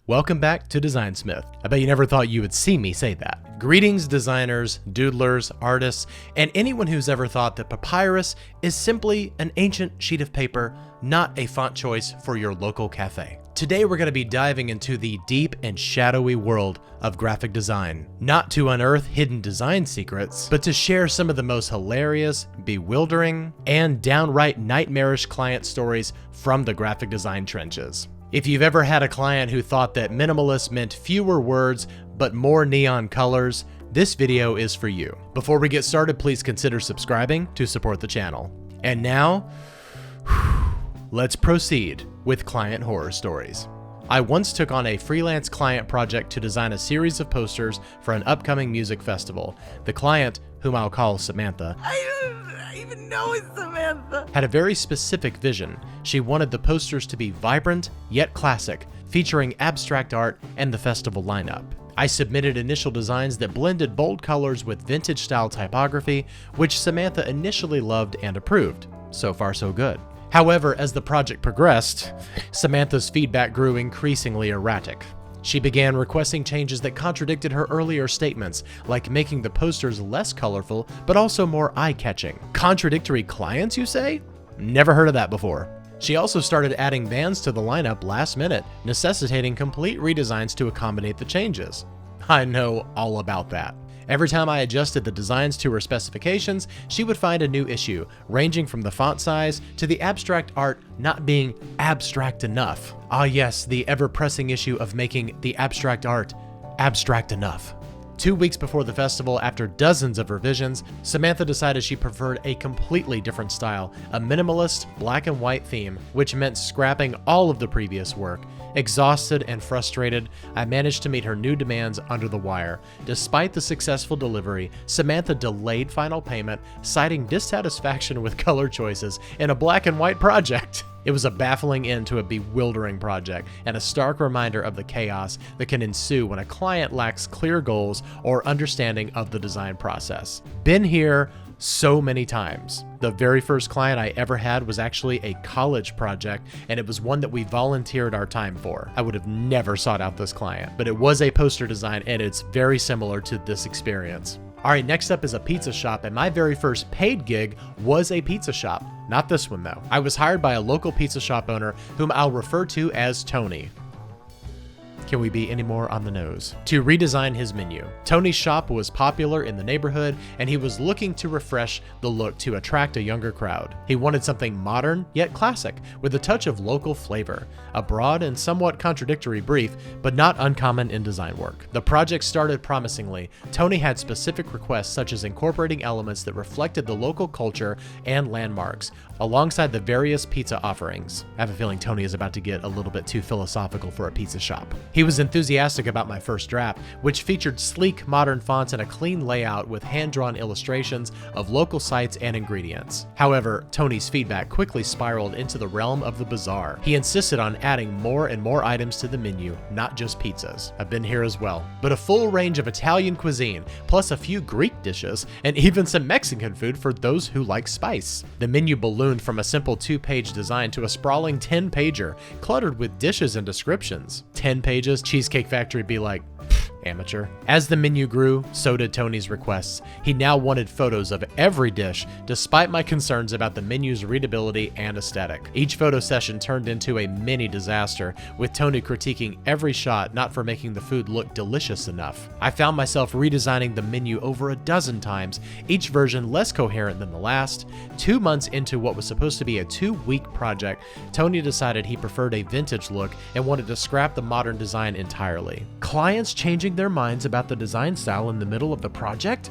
Welcome back to Designsmith. I bet you never thought you would see me say that. Greetings designers, doodlers, artists, and anyone who's ever thought that papyrus is simply an ancient sheet of paper, not a font choice for your local cafe. Today we're going to be diving into the deep and shadowy world of graphic design. Not to unearth hidden design secrets, but to share some of the most hilarious, bewildering, and downright nightmarish client stories from the graphic design trenches. If you've ever had a client who thought that minimalist meant fewer words but more neon colors, this video is for you. Before we get started, please consider subscribing to support the channel. And now, let's proceed with client horror stories. I once took on a freelance client project to design a series of posters for an upcoming music festival. The client, whom I'll call Samantha, I don't even know it's Samantha, had a very specific vision. She wanted the posters to be vibrant yet classic, featuring abstract art and the festival lineup. I submitted initial designs that blended bold colors with vintage style typography, which Samantha initially loved and approved. So far so good. However, as the project progressed, Samantha's feedback grew increasingly erratic. She began requesting changes that contradicted her earlier statements, like making the posters less colorful, but also more eye-catching. Contradictory clients, you say? Never heard of that before. She also started adding bands to the lineup last minute, necessitating complete redesigns to accommodate the changes. I know all about that. Every time I adjusted the designs to her specifications, she would find a new issue, ranging from the font size to the abstract art not being abstract enough. Ah yes, the ever-pressing issue of making the abstract art abstract enough. 2 weeks before the festival, after dozens of revisions, Samantha decided she preferred a completely different style, a minimalist black and white theme, which meant scrapping all of the previous work. Exhausted and frustrated, I managed to meet her new demands under the wire. Despite the successful delivery, Samantha delayed final payment, citing dissatisfaction with color choices in a black and white project. It was a baffling end to a bewildering project and a stark reminder of the chaos that can ensue when a client lacks clear goals or understanding of the design process. Been here so many times. The very first client I ever had was actually a college project, and it was one that we volunteered our time for. I would have never sought out this client, but it was a poster design and it's very similar to this experience. All right, next up is a pizza shop, and my very first paid gig was a pizza shop. Not this one though. I was hired by a local pizza shop owner whom I'll refer to as Tony. Can we be any more on the nose? To redesign his menu. Tony's shop was popular in the neighborhood, and he was looking to refresh the look to attract a younger crowd. He wanted something modern yet classic, with a touch of local flavor. A broad and somewhat contradictory brief, but not uncommon in design work. The project started promisingly. Tony had specific requests such as incorporating elements that reflected the local culture and landmarks, alongside the various pizza offerings. I have a feeling Tony is about to get a little bit too philosophical for a pizza shop. He was enthusiastic about my first draft, which featured sleek modern fonts and a clean layout with hand-drawn illustrations of local sites and ingredients. However, Tony's feedback quickly spiraled into the realm of the bizarre. He insisted on adding more and more items to the menu, not just pizzas. I've been here as well. But a full range of Italian cuisine, plus a few Greek dishes, and even some Mexican food for those who like spice. The menu ballooned from a simple 2-page design to a sprawling 10-pager, cluttered with dishes and descriptions. 10 pages? Cheesecake Factory be like, amateur. As the menu grew, so did Tony's requests. He now wanted photos of every dish, despite my concerns about the menu's readability and aesthetic. Each photo session turned into a mini disaster, with Tony critiquing every shot not for making the food look delicious enough. I found myself redesigning the menu over a dozen times, each version less coherent than the last. 2 months into what was supposed to be a 2-week project, Tony decided he preferred a vintage look and wanted to scrap the modern design entirely. Clients changing their minds about the design style in the middle of the project?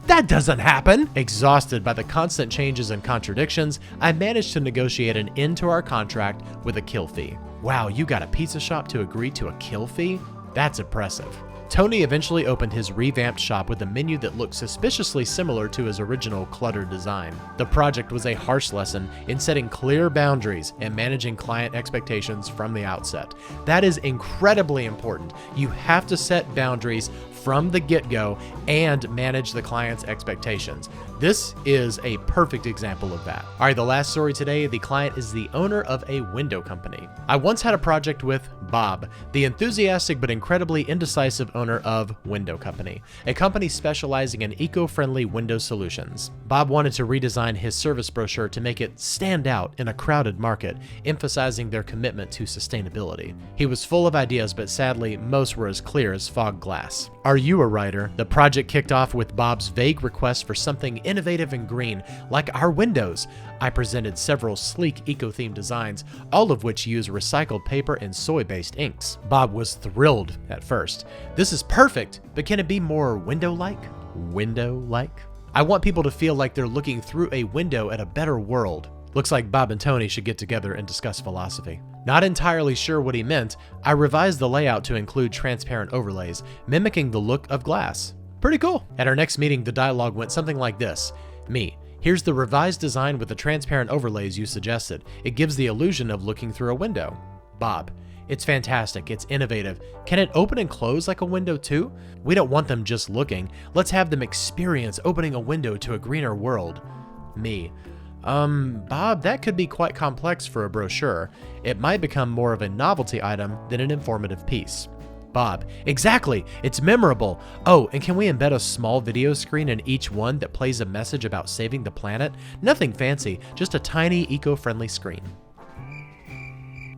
That doesn't happen! Exhausted by the constant changes and contradictions, I managed to negotiate an end to our contract with a kill fee. Wow, you got a pizza shop to agree to a kill fee? That's impressive. Tony eventually opened his revamped shop with a menu that looked suspiciously similar to his original cluttered design. The project was a harsh lesson in setting clear boundaries and managing client expectations from the outset. That is incredibly important. You have to set boundaries from the get-go and manage the client's expectations. This is a perfect example of that. All right, the last story today, the client is the owner of a window company. I once had a project with Bob, the enthusiastic but incredibly indecisive owner of Window Company, a company specializing in eco-friendly window solutions. Bob wanted to redesign his service brochure to make it stand out in a crowded market, emphasizing their commitment to sustainability. He was full of ideas, but sadly, most were as clear as fog glass. Are you a writer? The project kicked off with Bob's vague request for something innovative and green, like our windows. I presented several sleek eco-themed designs, all of which use recycled paper and soy-based inks. Bob was thrilled at first. This is perfect, but can it be more window-like? Window-like? I want people to feel like they're looking through a window at a better world. Looks like Bob and Tony should get together and discuss philosophy. Not entirely sure what he meant, I revised the layout to include transparent overlays, mimicking the look of glass. Pretty cool. At our next meeting, the dialogue went something like this. Me, here's the revised design with the transparent overlays you suggested. It gives the illusion of looking through a window. Bob, it's fantastic, it's innovative. Can it open and close like a window too? We don't want them just looking. Let's have them experience opening a window to a greener world. Me, Bob, that could be quite complex for a brochure. It might become more of a novelty item than an informative piece. Bob, exactly, it's memorable. Oh, and can we embed a small video screen in each one that plays a message about saving the planet? Nothing fancy, just a tiny eco-friendly screen.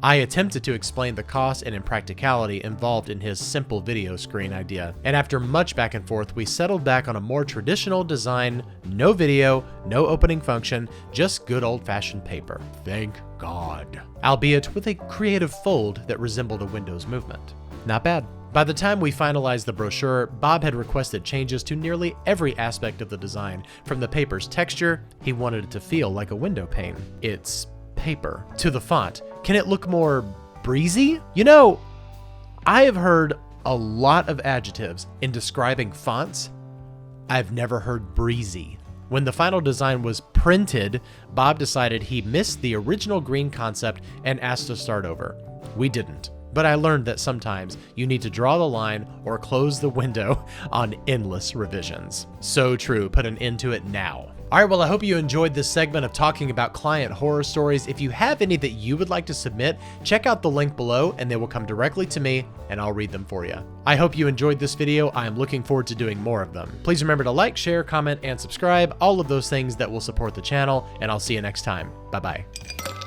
I attempted to explain the cost and impracticality involved in his simple video screen idea, and after much back and forth, we settled back on a more traditional design, no video, no opening function, just good old-fashioned paper. Thank God. Albeit with a creative fold that resembled a Windows movement. Not bad. By the time we finalized the brochure, Bob had requested changes to nearly every aspect of the design. From the paper's texture, he wanted it to feel like a window pane. It's paper. To the font, can it look more breezy? You know, I have heard a lot of adjectives in describing fonts. I've never heard breezy. When the final design was printed, Bob decided he missed the original green concept and asked to start over. We didn't, but I learned that sometimes you need to draw the line or close the window on endless revisions. So true, put an end to it now. All right, well, I hope you enjoyed this segment of talking about client horror stories. If you have any that you would like to submit, check out the link below and they will come directly to me and I'll read them for you. I hope you enjoyed this video. I am looking forward to doing more of them. Please remember to like, share, comment, and subscribe, all of those things that will support the channel, and I'll see you next time. Bye-bye.